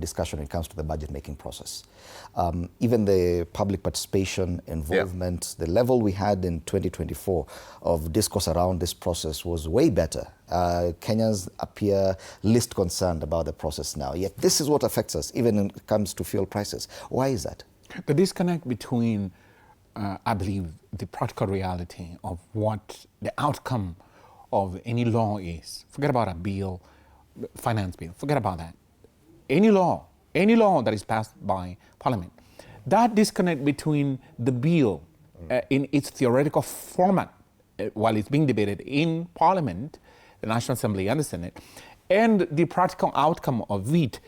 discussion when it comes to the budget making process. Even the public participation, involvement, the level we had in 2024 of discourse around this process was way better. Kenyans appear least concerned about the process now, yet this is what affects us, even when it comes to fuel prices. Why is that? The disconnect between, I believe, the practical reality of what the outcome of any law is. Forget about a bill, finance bill, forget about that. Any law that is passed by Parliament, that disconnect between the bill in its theoretical format while it's being debated in Parliament, the National Assembly and the Senate, and the practical outcome of it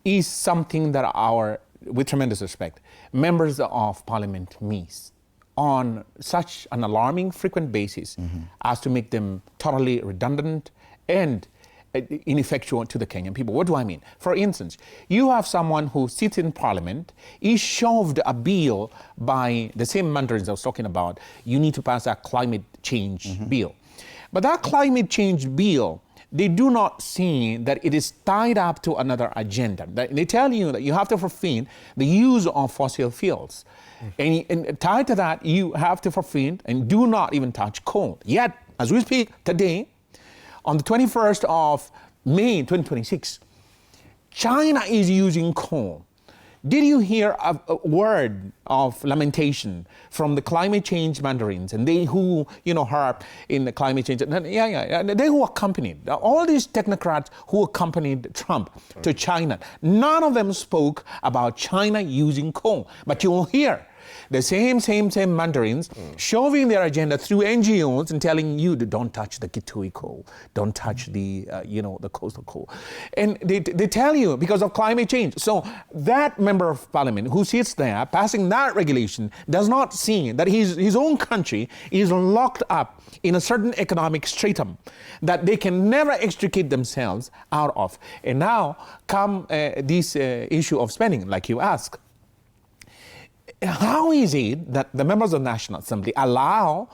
is something that our, with tremendous respect, members of Parliament miss on such an alarming frequent basis as to make them totally redundant and ineffectual to the Kenyan people. What do I mean? For instance, you have someone who sits in Parliament, is shoved a bill by the same mandarins I was talking about. You need to pass a climate change bill. But that climate change bill, they do not see that it is tied up to another agenda. They tell you that you have to forfeit the use of fossil fuels. And tied to that, you have to forfeit and do not even touch coal. Yet, as we speak today, on the 21st of May 2026, China is using coal. Did you hear a word of lamentation from the climate change mandarins and they who, harp in the climate change? They who accompanied, all these technocrats who accompanied Trump to China, none of them spoke about China using coal. But you will hear the same mandarins shoving their agenda through NGOs and telling you to don't touch the Kitui coal, don't touch the, the coastal coal. And they tell you because of climate change. So that member of Parliament who sits there passing that regulation does not see that his own country is locked up in a certain economic stratum that they can never extricate themselves out of. And now come this issue of spending, like you asked. How is it that the members of the National Assembly allow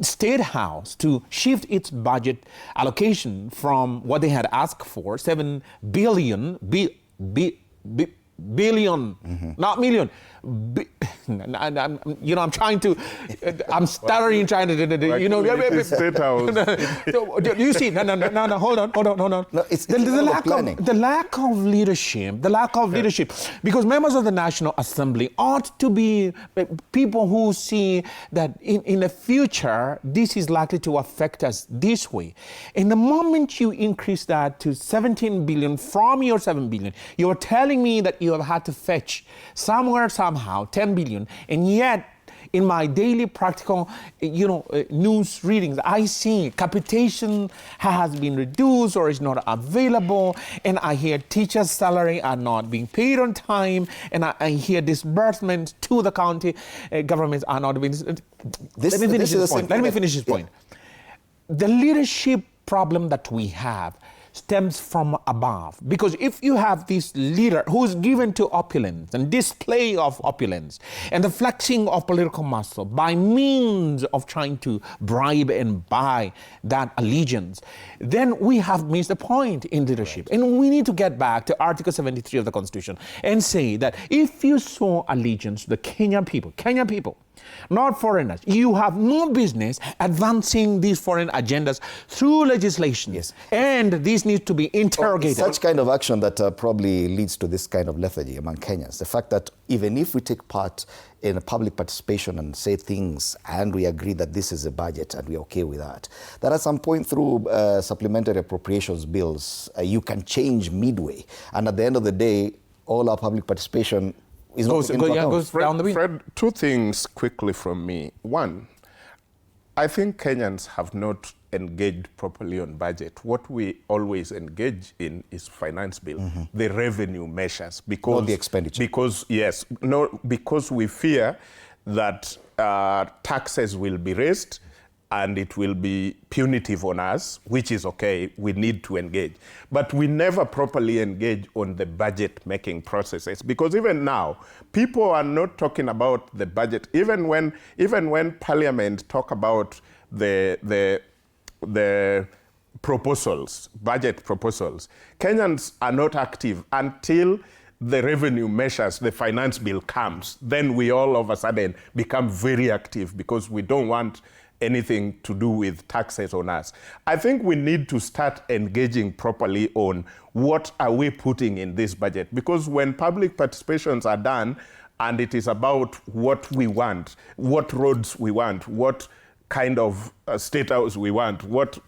State House to shift its budget allocation from what they had asked for, 7 billion, billion, not million. I'm trying to, I'm stuttering, trying to, State House. You see, no, hold on. No, it's the lack of leadership, because members of the National Assembly ought to be people who see that in the future, this is likely to affect us this way. And the moment you increase that to 17 billion from your 7 billion, you're telling me that you have had to fetch somewhere, somehow, 10 billion, and yet in my daily practical, news readings, I see capitation has been reduced or is not available, and I hear teachers' salary are not being paid on time, and I hear disbursements to the county governments are not being. Let me finish this point. The leadership problem that we have stems from above. Because if you have this leader who is given to opulence and display of opulence and the flexing of political muscle by means of trying to bribe and buy that allegiance, then we have missed the point in leadership. Right. And we need to get back to Article 73 of the Constitution and say that if you show allegiance to the Kenyan people, not foreigners, you have no business advancing these foreign agendas through legislation. Yes. And this needs to be interrogated. Such kind of action that probably leads to this kind of lethargy among Kenyans. The fact that even if we take part in a public participation and say things and we agree that this is a budget and we're okay with that at some point through supplementary appropriations bills, you can change midway. And at the end of the day, all our public participation goes down the wind. Fred, two things quickly from me. One, I think Kenyans have not engaged properly on budget. What we always engage in is finance bill, the revenue measures, because not the expenditure. Because we fear that taxes will be raised and it will be punitive on us, which is okay, we need to engage. But we never properly engage on the budget-making processes, because even now, people are not talking about the budget. Even when Parliament talk about the proposals, budget proposals, Kenyans are not active until the revenue measures, the finance bill comes, then we all of a sudden become very active because we don't want anything to do with taxes on us. I think we need to start engaging properly on what are we putting in this budget, because when public participations are done and it is about what we want, what roads we want, what kind of state house we want, what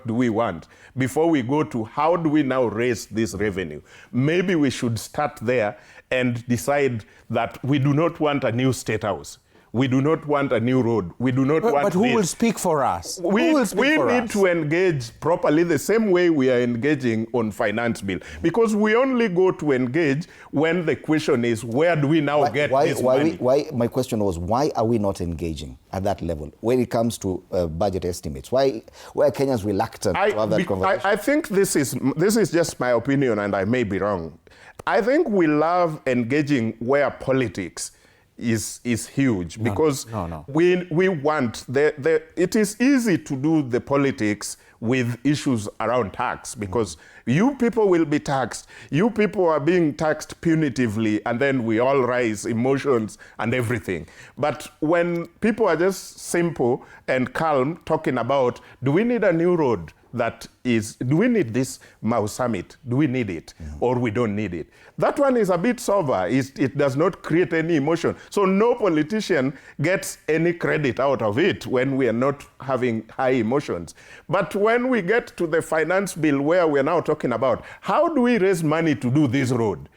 do we want, before we go to how do we now raise this revenue. Maybe we should start there and decide that we do not want a new state house. We do not want a new road. We do not want. But who will speak for us? We need to engage properly the same way we are engaging on finance bill, because we only go to engage when the question is where do we now get this money? My question was, why are we not engaging at that level when it comes to budget estimates? Why are Kenyans reluctant to have that conversation? I think this is just my opinion, and I may be wrong. I think we love engaging where politics is huge, because we want it is easy to do the politics with issues around tax, because you people will be taxed. You people are being taxed punitively, and then we all rise emotions and everything. But when people are just simple and calm talking about, do we need a new road? Do we need this Mau Summit? Do we need it? Or we don't need it? That one is a bit sober. It does not create any emotion. So no politician gets any credit out of it when we are not having high emotions. But when we get to the finance bill, where we're now talking about how do we raise money to do this road,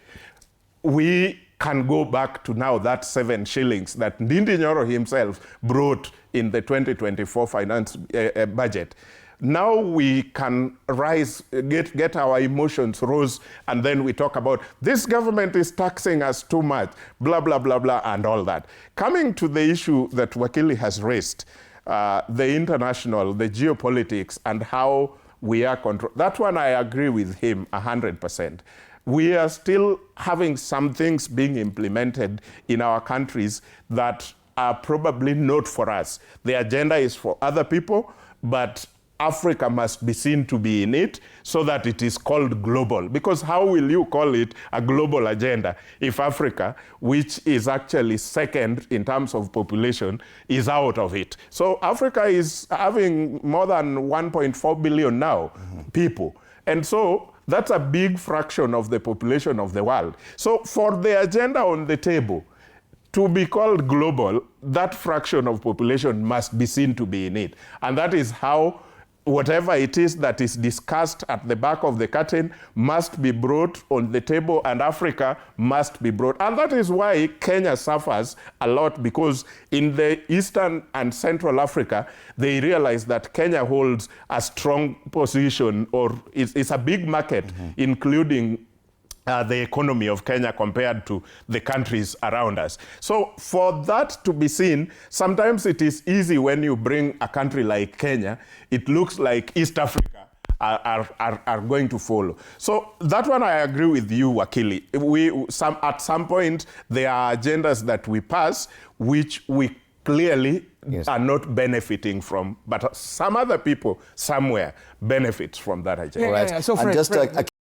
we can go back to now that 7 shillings that Ndindi Nyoro himself brought in the 2024 finance budget. Now we can rise, get our emotions rose, and then we talk about this government is taxing us too much, blah, blah, blah, blah, and all that. Coming to the issue that Wakili has raised, the international, the geopolitics, and how we are controlled, that one I agree with him 100%. We are still having some things being implemented in our countries that are probably not for us. The agenda is for other people, but Africa must be seen to be in it so that it is called global. Because how will you call it a global agenda if Africa, which is actually second in terms of population, is out of it? So Africa is having more than 1.4 billion now people. And so that's a big fraction of the population of the world. So for the agenda on the table to be called global, that fraction of population must be seen to be in it. And that is how whatever it is that is discussed at the back of the curtain must be brought on the table, and Africa must be brought. And that is why Kenya suffers a lot, because in the Eastern and Central Africa, they realize that Kenya holds a strong position, or it's a big market, including the economy of Kenya compared to the countries around us. So for that to be seen, sometimes it is easy when you bring a country like Kenya, it looks like East Africa are going to follow. So that one I agree with you, Wakili. At some point, there are agendas that we pass, which we clearly are not benefiting from, but some other people somewhere benefit from that agenda. So Fred,